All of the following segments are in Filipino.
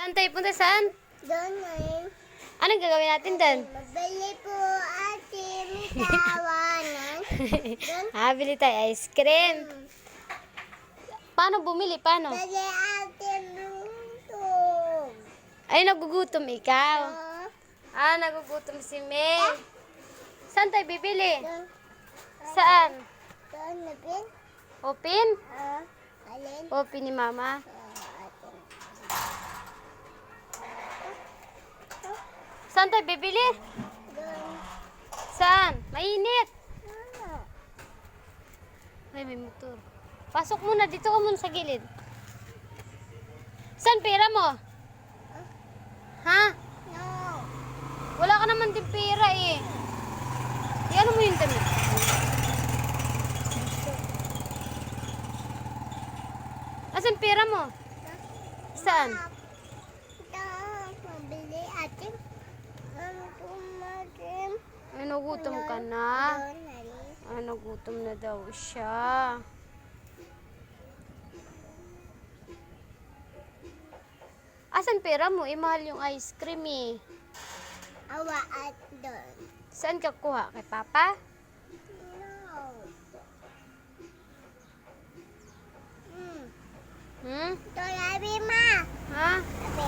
Saan tayo punta? Saan? Doon eh. Anong gagawin natin doon? Mabili po ating tawanan. Doon. Bili tayo ice cream. Paano bumili? Paano? Bili ating luto. Ay, nagugutom ikaw. Nagugutom si May. Saan tayo bibili? Doon. Saan? Doon na pin. Open? Alin? Open ni Mama. Atin. Saan tayo bibili? Doon. Saan? Mainit. Ah. Ay, may motor. Pasok muna. Dito ka muna sa gilid. Saan pera mo? Ha? No. Wala ka naman din pera eh. Ano mo yung damit? Asan pera mo? Saan? Doon. Mabili ating. Tumatim. Ay, nagutom ka na. Doon. Alin? Ay, nagutom na daw siya. Asan pera mo? Mahal yung ice cream eh. Awa at doon. Saan ka kuha? Kay Papa? No. Ito labi ma. Ha? Labi.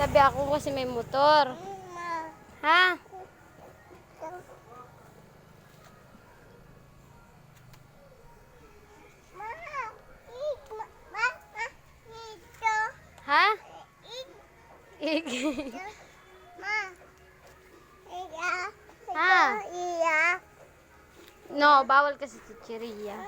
Sabi ako kasi may motor. Ma. Ha? Ma. Ik. Ma. Ito. Ha? Ik. Ik. Ma. Iya. Ha? Iya. No, bawal kasi chichirya.